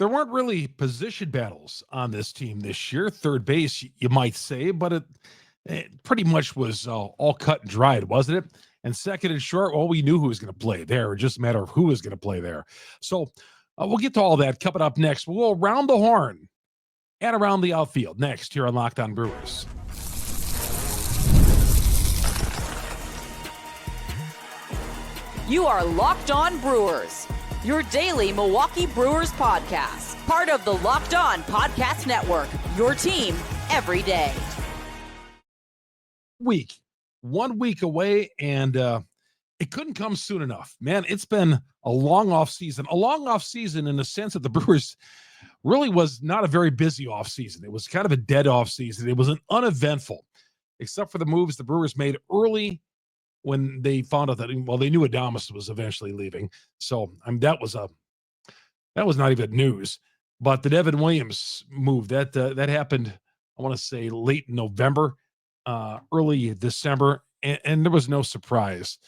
there weren't really position battles on this team this year. Third base, you might say, but it pretty much was all cut and dried, wasn't it? And second and short, well, we knew who was going to play there. It just a matter of who was going to play there. So we'll get to all that coming up next. We'll go around the horn and around the outfield next here on Locked On Brewers. You are Locked On Brewers, your daily Milwaukee Brewers podcast. Part of the Locked On Podcast Network, your team every day. 1 week away, and it couldn't come soon enough. Man, it's been a long offseason in the sense that the Brewers really was not a very busy offseason. It was kind of a dead offseason. It was an uneventful, except for the moves the Brewers made early when they found out that, well, they knew Adames was eventually leaving. So that was not even news. But the Devin Williams move, that happened, I want to say, late November, early December, and there was no surprise.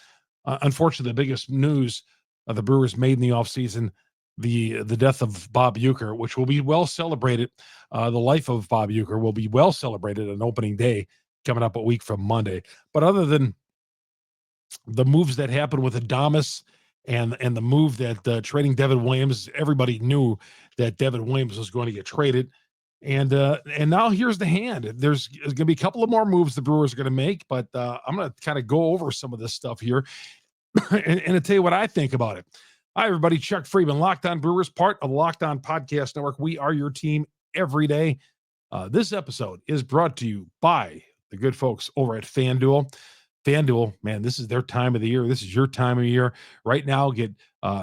Unfortunately, the biggest news the Brewers made in the offseason, the death of Bob Uecker, which will be well celebrated. The life of Bob Uecker will be well celebrated on opening day coming up a week from Monday. But other than the moves that happened with Adames and the move that trading Devin Williams, everybody knew that Devin Williams was going to get traded. And now here's the hand. There's going to be a couple of more moves the Brewers are going to make, but I'm going to kind of go over some of this stuff here and to tell you what I think about it. Hi, everybody. Chuck Freeman, Locked On Brewers, part of the Locked On Podcast Network. We are your team every day. This episode is brought to you by the good folks over at FanDuel. FanDuel, man, this is their time of the year. This is your time of year. Right now,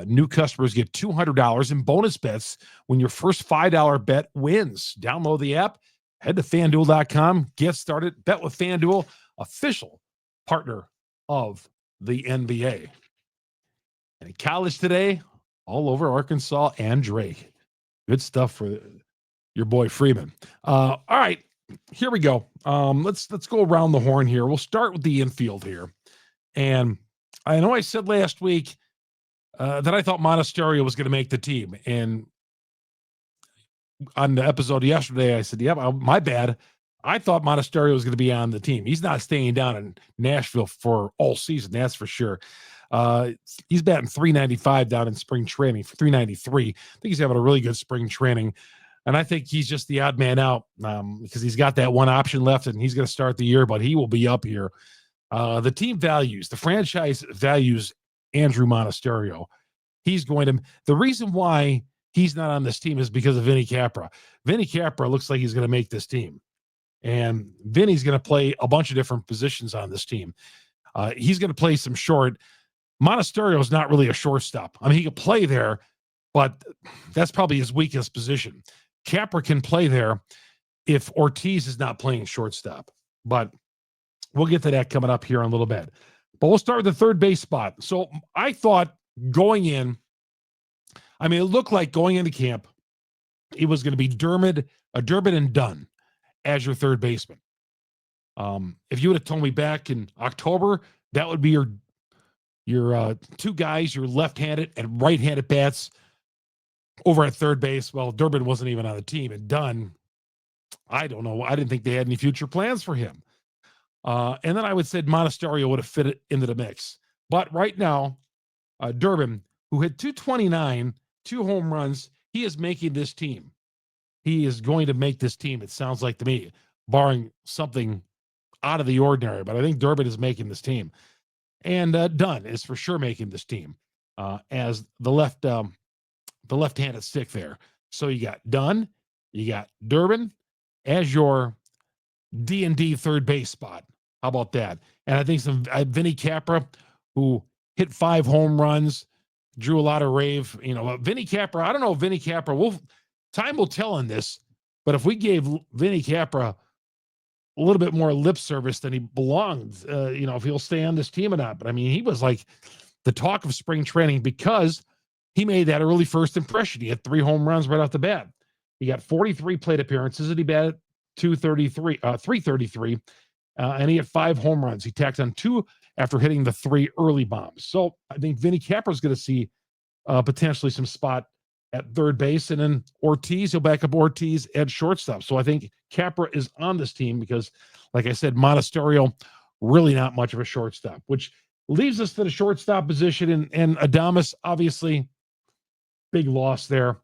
new customers get $200 in bonus bets when your first $5 bet wins. Download the app, head to FanDuel.com, get started, bet with FanDuel, official partner of the NBA. And in college today, all over Arkansas and Drake. Good stuff for your boy Freeman. All right. Here we go. Let's go around the horn here. We'll start with the infield here. And I know I said last week that I thought Monasterio was going to make the team. And on the episode yesterday, I said, my bad. I thought Monasterio was going to be on the team. He's not staying down in Nashville for all season, that's for sure. He's batting .395 down in spring training for .393. I think he's having a really good spring training. And I think he's just the odd man out because he's got that one option left and he's going to start the year, but he will be up here. The team values, the franchise values Andrew Monasterio. The reason why he's not on this team is because of Vinny Capra. Vinny Capra looks like he's going to make this team. And Vinny's going to play a bunch of different positions on this team. He's going to play some short. Monasterio is not really a shortstop. I mean, he could play there, but that's probably his weakest position. Capra can play there if Ortiz is not playing shortstop. But we'll get to that coming up here in a little bit. But we'll start with the third base spot. So I thought going in, it looked like going into camp, it was going to be Durbin and Dunn as your third baseman. If you would have told me back in October, that would be your two guys, your left-handed and right-handed bats over at third base. Well, Durbin wasn't even on the team, and Dunn, I don't know. I didn't think they had any future plans for him. And then I would say Monasterio would have fit it into the mix. But right now, Durbin, who hit .229, 2 home runs, he is making this team. He is going to make this team, it sounds like to me, barring something out of the ordinary. But I think Durbin is making this team. And Dunn is for sure making this team as the left-handed stick there. So you got Dunn, you got Durbin as your D&D third base spot. How about that? And I think some Vinny Capra, who hit 5 home runs, drew a lot of rave. Vinny Capra, I don't know if Vinny Capra, time will tell on this, but if we gave Vinny Capra a little bit more lip service than he belonged, if he'll stay on this team or not. But he was like the talk of spring training because he made that early first impression. He had 3 home runs right off the bat. He got 43 plate appearances and he batted .333, and he had 5 home runs. He tacked on 2 after hitting the 3 early bombs. So I think Vinny Capra is going to see potentially some spot at third base, and then Ortiz, he'll back up Ortiz at shortstop. So I think Capra is on this team because, like I said, Monasterio, really not much of a shortstop, which leaves us to the shortstop position. And Adames, obviously, big loss there.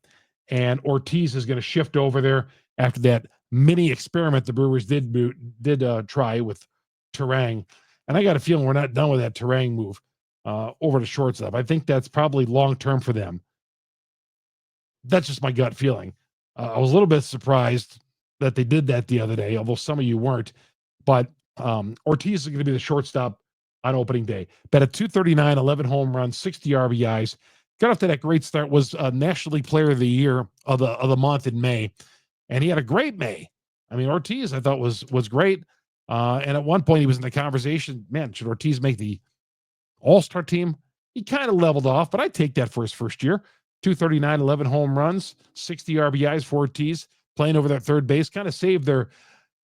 And Ortiz is going to shift over there after that mini experiment the Brewers did try with Terang. And I got a feeling we're not done with that Terang move over to shortstop. I think that's probably long-term for them. That's just my gut feeling. I was a little bit surprised that they did that the other day, although some of you weren't. But Ortiz is going to be the shortstop on opening day. Bet at 239, 11 home runs, 60 RBIs. Got off to that great start. Was National League Player of the Year of the month in May, and he had a great May. I mean, Ortiz I thought was great. And at one point he was in the conversation. Man, should Ortiz make the All-Star team? He kind of leveled off, but I take that for his first year. 239, 11 home runs, 60 RBIs for Ortiz, playing over that third base. Kind of saved their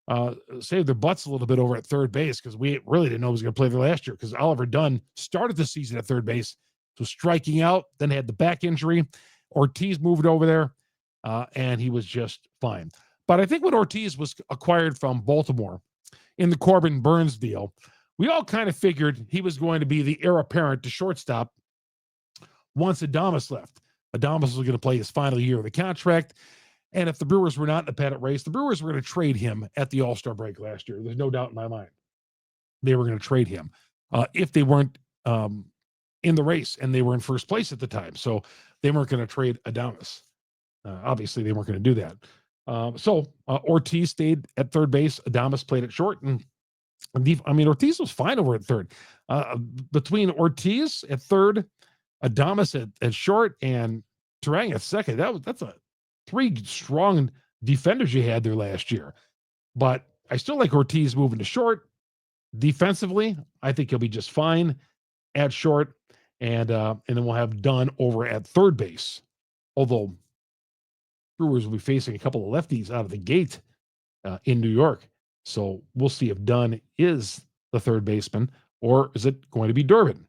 butts a little bit over at third base because we really didn't know he was going to play there last year because Oliver Dunn started the season at third base, so striking out, then had the back injury. Ortiz moved over there, and he was just fine. But I think when Ortiz was acquired from Baltimore in the Corbin Burns deal, we all kind of figured he was going to be the heir apparent to shortstop once Adames left. Adames was going to play his final year of the contract. And if the Brewers were not in the pennant race, the Brewers were going to trade him at the All-Star break last year. There's no doubt in my mind. They were going to trade him if they weren't in the race, and they were in first place at the time. So they weren't going to trade Adames. Obviously, they weren't going to do that. So Ortiz stayed at third base. Adames played at short. And Ortiz was fine over at third. Between Ortiz at third, Adames at short, and Terang at second, that's a three strong defenders you had there last year. But I still like Ortiz moving to short. Defensively, I think he'll be just fine at short. And then we'll have Dunn over at third base. Although Brewers will be facing a couple of lefties out of the gate in New York. So we'll see if Dunn is the third baseman or is it going to be Durbin.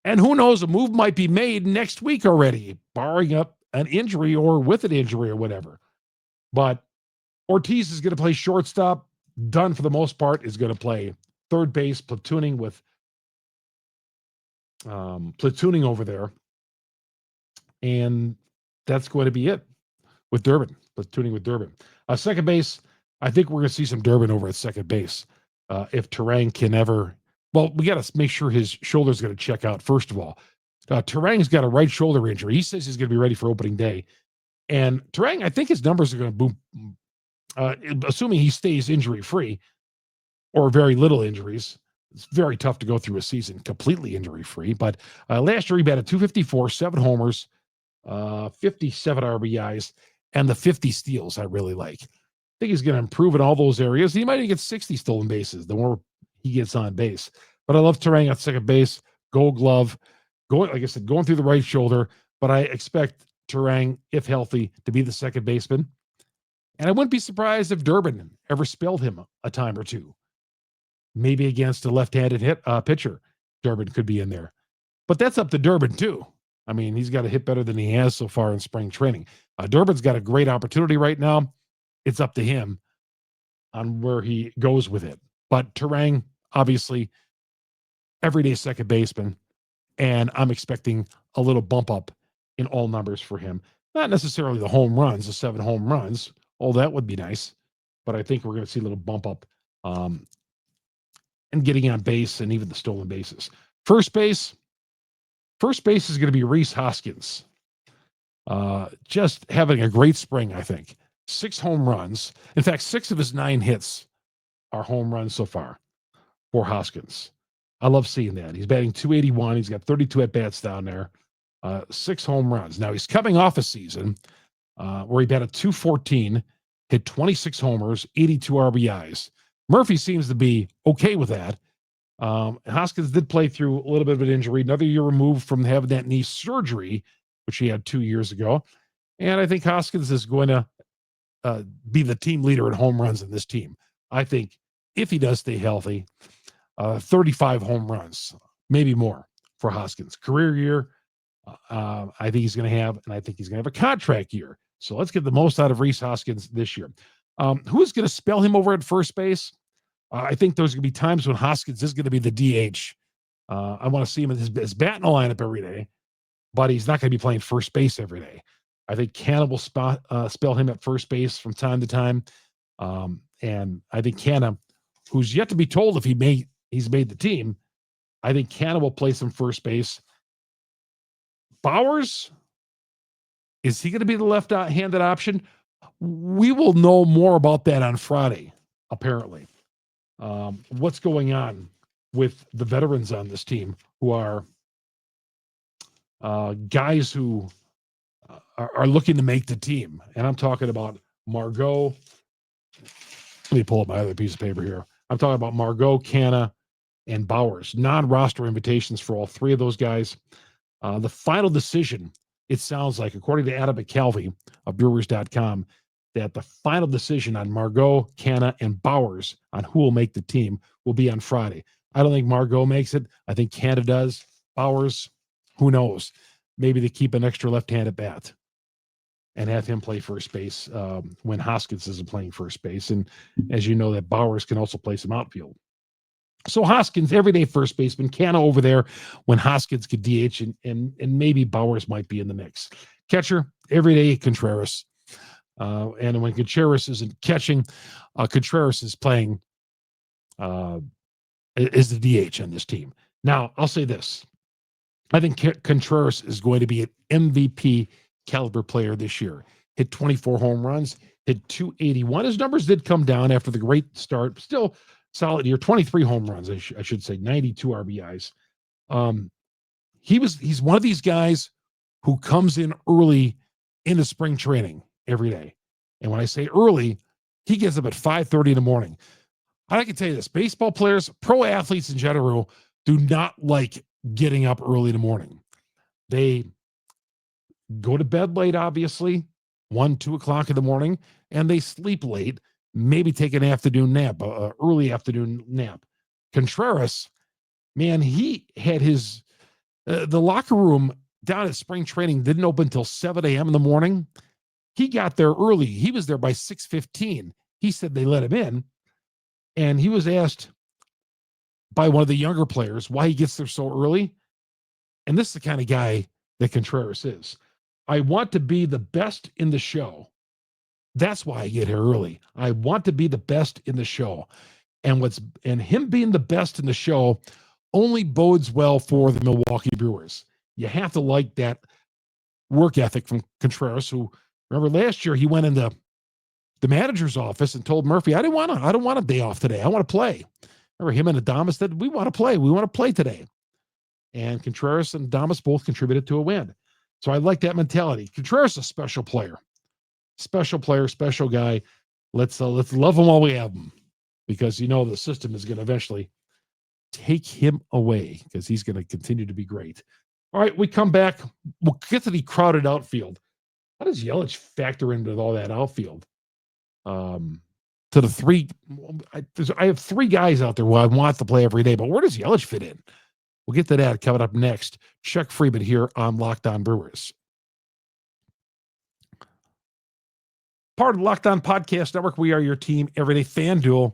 And who knows, a move might be made next week already, barring up an injury or with an injury or whatever. But Ortiz is going to play shortstop. Dunn, for the most part, is going to play third base, platooning over there. And that's going to be it with Durbin, platooning with Durbin. Second base, I think we're going to see some Durbin over at second base. If Terang can ever... Well, we got to make sure his shoulder's going to check out, first of all. Terang's got a right shoulder injury. He says he's going to be ready for opening day. And Terang, I think his numbers are going to boom, assuming he stays injury-free or very little injuries. It's very tough to go through a season completely injury-free. But last year he batted 254, 7 homers, 57 RBIs, and the 50 steals I really like. I think he's going to improve in all those areas. He might even get 60 stolen bases the more he gets on base. But I love Terang at second base, Gold Glove, going through the right shoulder. But I expect Terang, if healthy, to be the second baseman. And I wouldn't be surprised if Durbin ever spelled him a time or two. Maybe against a left-handed pitcher, Durbin could be in there. But that's up to Durbin, too. I mean, he's got to hit better than he has so far in spring training. Durbin's got a great opportunity right now. It's up to him on where he goes with it. But Terang, obviously, everyday second baseman, and I'm expecting a little bump up in all numbers for him. Not necessarily the home runs, the 7 home runs. Oh, that would be nice. But I think we're going to see a little bump up and getting on base and even the stolen bases. First base is going to be Rhys Hoskins. Just having a great spring, I think. 6 home runs. In fact, 6 of his 9 hits are home runs so far for Hoskins. I love seeing that. He's batting 281. He's got 32 at-bats down there. 6 home runs. Now, he's coming off a season where he batted 214, hit 26 homers, 82 RBIs. Murphy seems to be okay with that. Hoskins did play through a little bit of an injury, another year removed from having that knee surgery, which he had 2 years ago. And I think Hoskins is going to be the team leader in home runs in this team. I think if he does stay healthy, 35 home runs, maybe more for Hoskins. Career year, I think he's going to have a contract year. So let's get the most out of Rhys Hoskins this year. Who's going to spell him over at first base? I think there's going to be times when Hoskins is going to be the DH. I want to see him in his bat in the lineup every day, but he's not going to be playing first base every day. I think Canna will spell him at first base from time to time. And I think Canna, who's yet to be told if he's made the team, I think Canna will play some first base. Bowers, is he going to be the left-handed option? We will know more about that on Friday, apparently. What's going on with the veterans on this team who are guys who are looking to make the team. And I'm talking about Margot. Let me pull up my other piece of paper here. I'm talking about Margot, Canna, and Bowers. Non-roster invitations for all three of those guys. The final decision, it sounds like, according to Adam McCalvey of Brewers.com, that the final decision on Margot, Canna, and Bowers on who will make the team will be on Friday. I don't think Margot makes it. I think Canna does. Bowers, who knows? Maybe they keep an extra left-handed bat and have him play first base when Hoskins isn't playing first base. And as you know, that Bowers can also play some outfield. So Hoskins, everyday first baseman, Canna over there when Hoskins could DH, and maybe Bowers might be in the mix. Catcher, everyday Contreras. And when Contreras isn't catching, Contreras is playing, is the DH on this team. Now, I'll say this. I think Contreras is going to be an MVP caliber player this year. Hit 24 home runs, hit 281. His numbers did come down after the great start. Still solid year, 23 home runs, I should say, 92 RBIs. He's one of these guys who comes in early into spring training every day. And when I say early, he gets up at 5:30 in the morning. I can tell you this, baseball players, pro athletes in general, do not like getting up early in the morning. They go to bed late, obviously, 1, 2 o'clock in the morning, and they sleep late, maybe take an afternoon nap, early afternoon nap. Contreras, man, he had his, the locker room down at spring training didn't open until 7 a.m. in the morning. He got there early. He was there by 6:15. He said they let him in, and he was asked by one of the younger players why he gets there so early. And this is the kind of guy that Contreras is. I want to be the best in the show. That's why I get here early. I want to be the best in the show. And him being the best in the show only bodes well for the Milwaukee Brewers. You have to like that work ethic from Contreras, who, remember last year, he went into the manager's office and told Murphy, I don't want a day off today. I want to play. Remember him and Adames said, we want to play. We want to play today. And Contreras and Adames both contributed to a win. So I like that mentality. Contreras is a special player. Special player, special guy. Let's love him while we have him, because you know the system is going to eventually take him away because he's going to continue to be great. All right, we come back. We'll get to the crowded outfield. How does Yelich factor into all that outfield? To the three, I have three guys out there who I want to play every day, but where does Yelich fit in? We'll get to that coming up next. Chuck Freeman here on Locked On Brewers. Part of the Locked On Podcast Network. We are your team every day. FanDuel.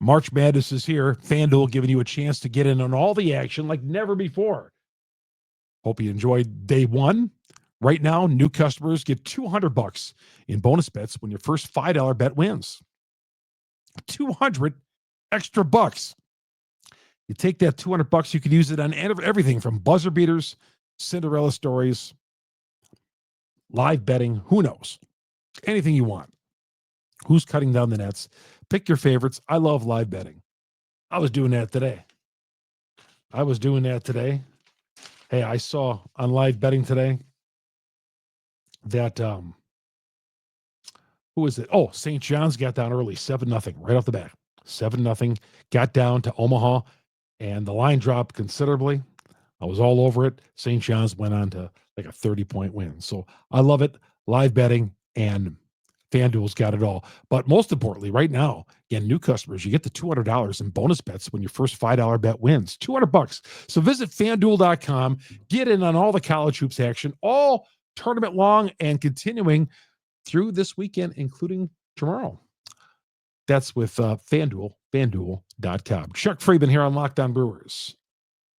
March Madness is here. FanDuel giving you a chance to get in on all the action like never before. Hope you enjoyed day one. Right now, new customers get $200 in bonus bets when your first $5 bet wins. 200 extra bucks. You take that $200, you can use it on everything from buzzer beaters, Cinderella stories, live betting, who knows? Anything you want. Who's cutting down the nets? Pick your favorites. I love live betting. I was doing that today. Hey, I saw on live betting today that, who is it? Oh, St. John's got down early, 7-0, right off the bat. 7-0, got down to Omaha, and the line dropped considerably. I was all over it. St. John's went on to like a 30-point win. So I love it. Live betting and FanDuel's got it all. But most importantly, right now, again, new customers, you get the $200 in bonus bets when your first $5 bet wins. $200. So visit FanDuel.com, get in on all the college hoops action, all tournament long and continuing through this weekend, including tomorrow. That's with FanDuel, FanDuel.com. Chuck Freeman here on Locked On Brewers.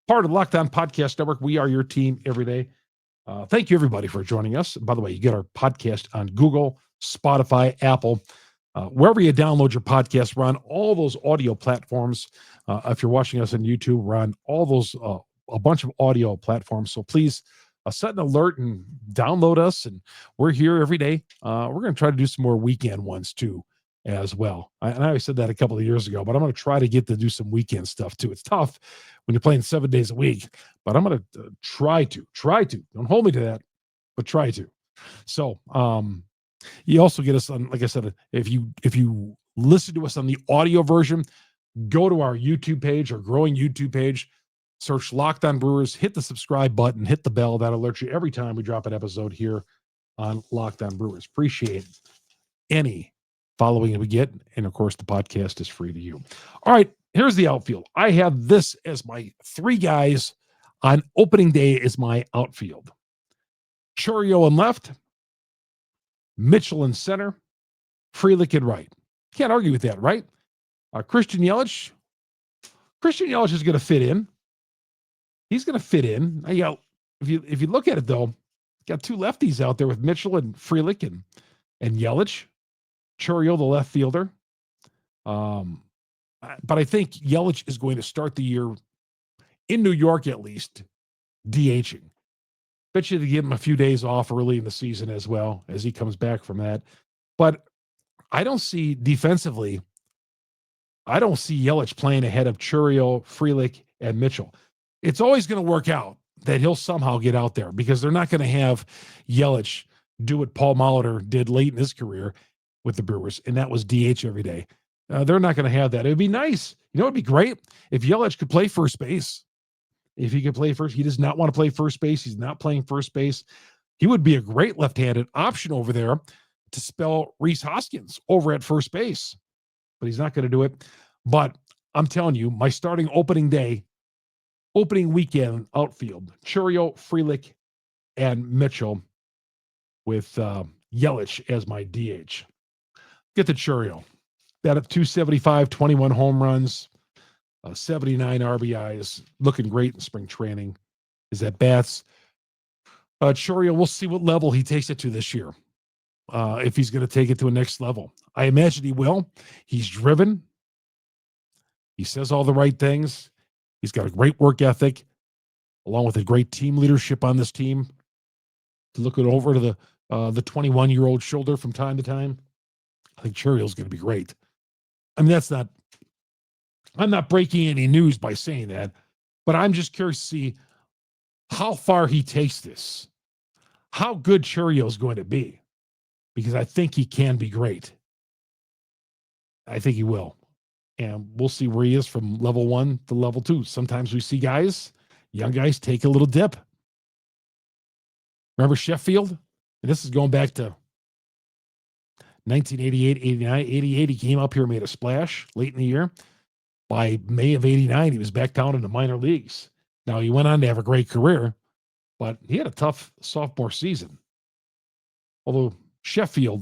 Part of the Locked On Podcast Network. We are your team every day. Thank you, everybody, for joining us. By the way, you get our podcast on Google, Spotify, Apple, wherever you download your podcast. We're on all those audio platforms. If you're watching us on YouTube, we're on all those, a bunch of audio platforms. So please set an alert and download us. And we're here every day. We're going to try to do some more weekend ones, too, as well. I always said that a couple of years ago, but I'm going to try to get to do some weekend stuff, too. It's tough when you're playing 7 days a week, but I'm going to try to. Don't hold me to that, but try to. So you also get us on, like I said, if you listen to us on the audio version, go to our YouTube page, our growing YouTube page, search Locked On Brewers, hit the subscribe button, hit the bell. That alerts you every time we drop an episode here on Locked On Brewers. Appreciate any following that we get. And of course, the podcast is free to you. All right, here's the outfield. I have this as my three guys on opening day as my outfield. Chourio in left, Mitchell in center, Frelick in right. Can't argue with that, right? Christian Yelich is going to fit in. He's going to fit in. If you look at it, though, got two lefties out there with Mitchell and Frelick and Yelich. Chourio, the left fielder. But I think Yelich is going to start the year in New York, at least, DHing. Bet you to give him a few days off early in the season as well as he comes back from that. But I don't see defensively, I don't see Yelich playing ahead of Chourio, Frelick, and Mitchell. It's always going to work out that he'll somehow get out there because they're not going to have Yelich do what Paul Molitor did late in his career with the Brewers, and that was DH every day. They're not going to have that. It would be nice. You know, it'd be great if Yelich could play first base. If he could play first, he does not want to play first base. He's not playing first base. He would be a great left-handed option over there to spell Rhys Hoskins over at first base, but he's not going to do it. But I'm telling you, my starting opening weekend outfield, Chourio, Frelick, and Mitchell with Yelich as my DH. Get the Chourio. That at 275, 21 home runs, 79 RBIs, looking great in spring training. His at-bats. Chourio, we'll see what level he takes it to this year. If he's going to take it to a next level. I imagine he will. He's driven. He says all the right things. He's got a great work ethic, along with a great team leadership on this team. To look it over to the 21-year-old shoulder from time to time. I think Chourio's going to be great. I mean, I'm not breaking any news by saying that, but I'm just curious to see how far he takes this, how good Chourio is going to be, because I think he can be great. I think he will. And we'll see where he is from level 1 to level 2. Sometimes we see young guys take a little dip. Remember Sheffield? And this is going back to 1988, 89, 88. He came up here and made a splash late in the year. By May of 89, he was back down in the minor leagues. Now, he went on to have a great career, but he had a tough sophomore season. Although Chourio,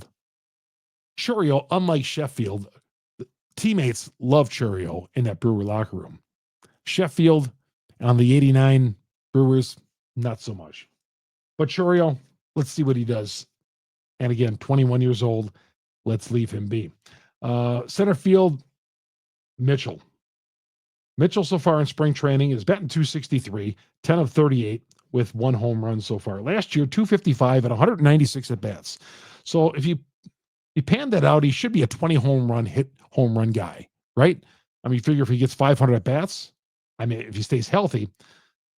unlike Sheffield, teammates love Chourio in that Brewer locker room. Sheffield on the 89 Brewers, not so much. But Chourio, let's see what he does. And again, 21 years old, let's leave him be. Center field, Mitchell. Mitchell so far in spring training is batting 263, 10 of 38 with 1 home run so far. Last year, 255 and 196 at-bats. So if you pan that out, he should be a 20 home run guy, right? I mean, you figure if he gets 500 at-bats, I mean, if he stays healthy,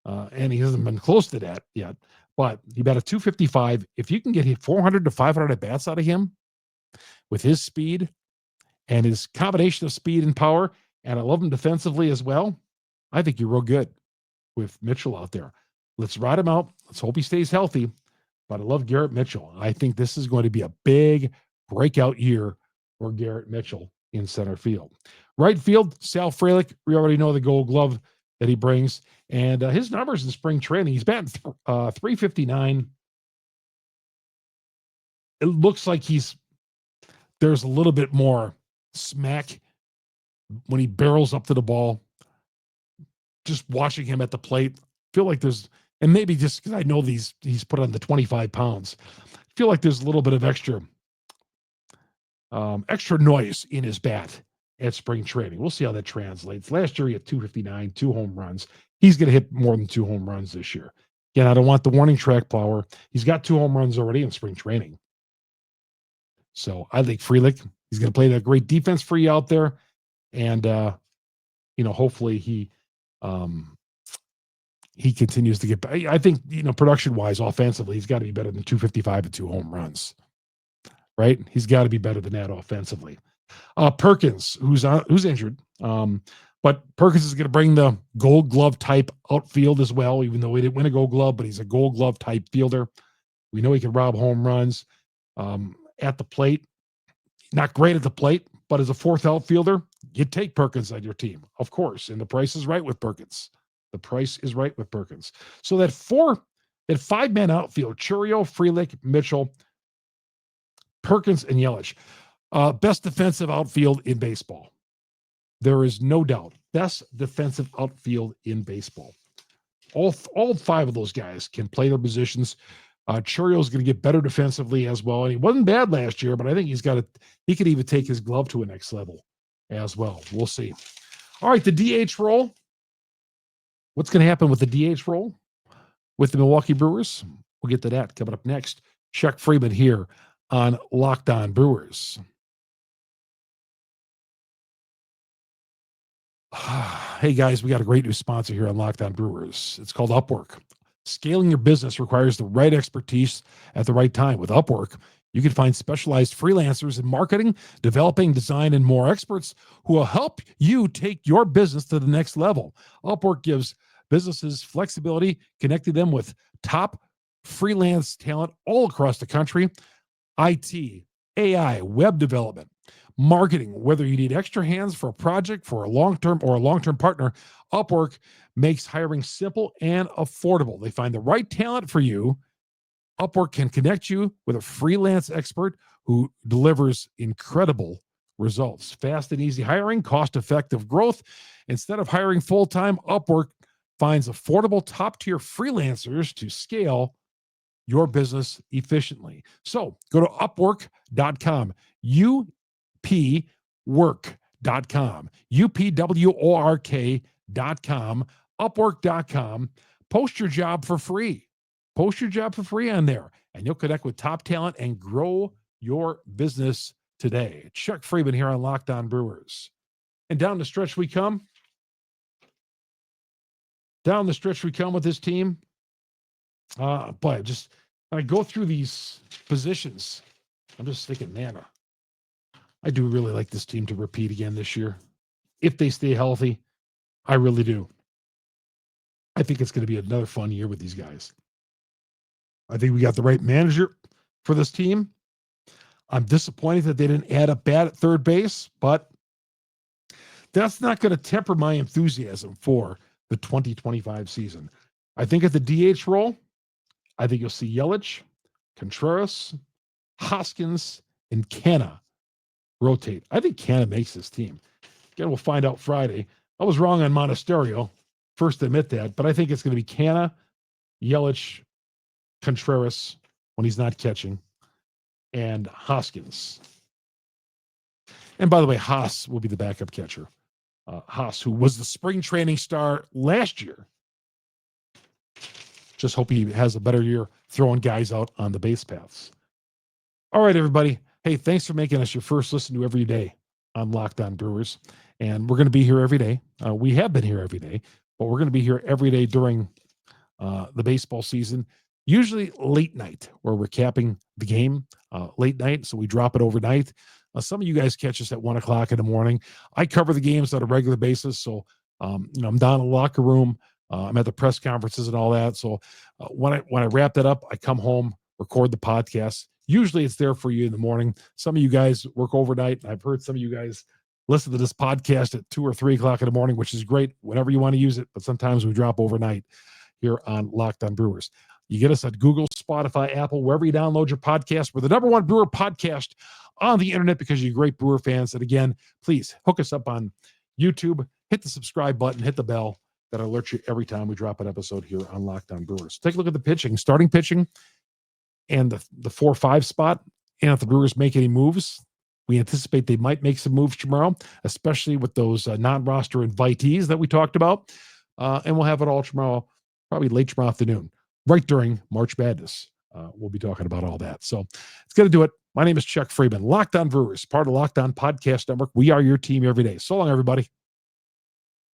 and he hasn't been close to that yet, but he batted 255. If you can get 400 to 500 at-bats out of him with his speed and his combination of speed and power, and I love him defensively as well, I think you're real good with Mitchell out there. Let's ride him out. Let's hope he stays healthy. But I love Garrett Mitchell. I think this is going to be a big breakout year for Garrett Mitchell in center field. Right field, Sal Frelick. We already know the Gold Glove that he brings. And his numbers in spring training, he's batting 359. It looks like there's a little bit more smack when he barrels up to the ball. Just watching him at the plate, feel like and maybe just because I know he's put on the 25 pounds, feel like there's a little bit of extra noise in his bat at spring training. We'll see how that translates. Last year he had 259, 2 home runs. He's going to hit more than 2 home runs this year. Again, I don't want the warning track power. He's got 2 home runs already in spring training. So I think Frelick, he's going to play that great defense for you out there. And, hopefully he continues to get, I think, production wise, offensively, he's got to be better than 255 and 2 home runs, right? He's got to be better than that offensively. Perkins, who's injured. But Perkins is going to bring the Gold Glove type outfield as well, even though he didn't win a Gold Glove, but he's a Gold Glove type fielder. We know he can rob home runs at the plate. Not great at the plate, but as a 4th outfielder, you take Perkins on your team, of course. And the price is right with Perkins. The price is right with Perkins. So that 5-man outfield, Churio, Frelick, Mitchell, Perkins, and Yelich. Best defensive outfield in baseball. There is no doubt. Best defensive outfield in baseball. All 5 of those guys can play their positions. Churio's going to get better defensively as well. And he wasn't bad last year, but I think he could even take his glove to a next level as well. We'll see. All right, the DH role. What's going to happen with the DH role with the Milwaukee Brewers? We'll get to that coming up next. Chuck Freeman here on Locked On Brewers. Hey guys, we got a great new sponsor here on Locked On Brewers. It's called Upwork. Scaling your business requires the right expertise at the right time. With Upwork, you can find specialized freelancers in marketing, developing, design, and more experts who will help you take your business to the next level. Upwork gives businesses flexibility, connecting them with top freelance talent all across the country. IT, AI, web development, marketing, whether you need extra hands for a project for a long-term partner, Upwork makes hiring simple and affordable. They find the right talent for you. Upwork can connect you with a freelance expert who delivers incredible results. Fast and easy hiring, cost-effective growth. Instead of hiring full-time, Upwork finds affordable top-tier freelancers to scale your business efficiently. So go to upwork.com, upwork.com, upwork.com, upwork.com. Post your job for free. Post your job for free on there, and you'll connect with top talent and grow your business today. Chuck Freeman here on Locked On Brewers. And down the stretch we come. Down the stretch we come with this team. But just when I go through these positions, I'm just thinking, man, I do really like this team to repeat again this year. If they stay healthy, I really do. I think it's going to be another fun year with these guys. I think we got the right manager for this team. I'm disappointed that they didn't add a bat at third base, but that's not going to temper my enthusiasm for the 2025 season. I think at the DH role, I think you'll see Yelich, Contreras, Hoskins, and Canna rotate. I think Canna makes this team. Again, we'll find out Friday. I was wrong on Monasterio. First to admit that, but I think it's going to be Canna, Yelich, Contreras when he's not catching, and Hoskins. And by the way, Haas will be the backup catcher. Haas, who was the spring training star last year. Just hope he has a better year throwing guys out on the base paths. All right, everybody. Hey, thanks for making us your first listen to every day on Locked On Brewers. And we're going to be here every day. We have been here every day, but we're going to be here every day during the baseball season, usually late night, where we're capping the game late night. So we drop it overnight. Some of you guys catch us at 1 o'clock in the morning. I cover the games on a regular basis. So, I'm down in the locker room. I'm at the press conferences and all that. So when I wrap that up, I come home, record the podcast, Usually it's there for you in the morning. Some of you guys work overnight. I've heard some of you guys listen to this podcast at 2 or 3 o'clock in the morning, which is great whenever you want to use it. But sometimes we drop overnight here on Locked On Brewers. You get us at Google, Spotify, Apple, wherever you download your podcast. We're the #1 Brewer podcast on the internet because you're great Brewer fans. And again, please hook us up on YouTube, hit the subscribe button, hit the bell. That alerts you every time we drop an episode here on Locked On Brewers. Take a look at the pitching, starting pitching, and the 4-5 spot. And if the Brewers make any moves, we anticipate they might make some moves tomorrow, especially with those non-roster invitees that we talked about. And we'll have it all tomorrow, probably late tomorrow afternoon, right during March Madness. We'll be talking about all that. So it's going to do it. My name is Chuck Freeman, Locked On Brewers, part of Locked On Podcast Network. We are your team every day. So long, everybody.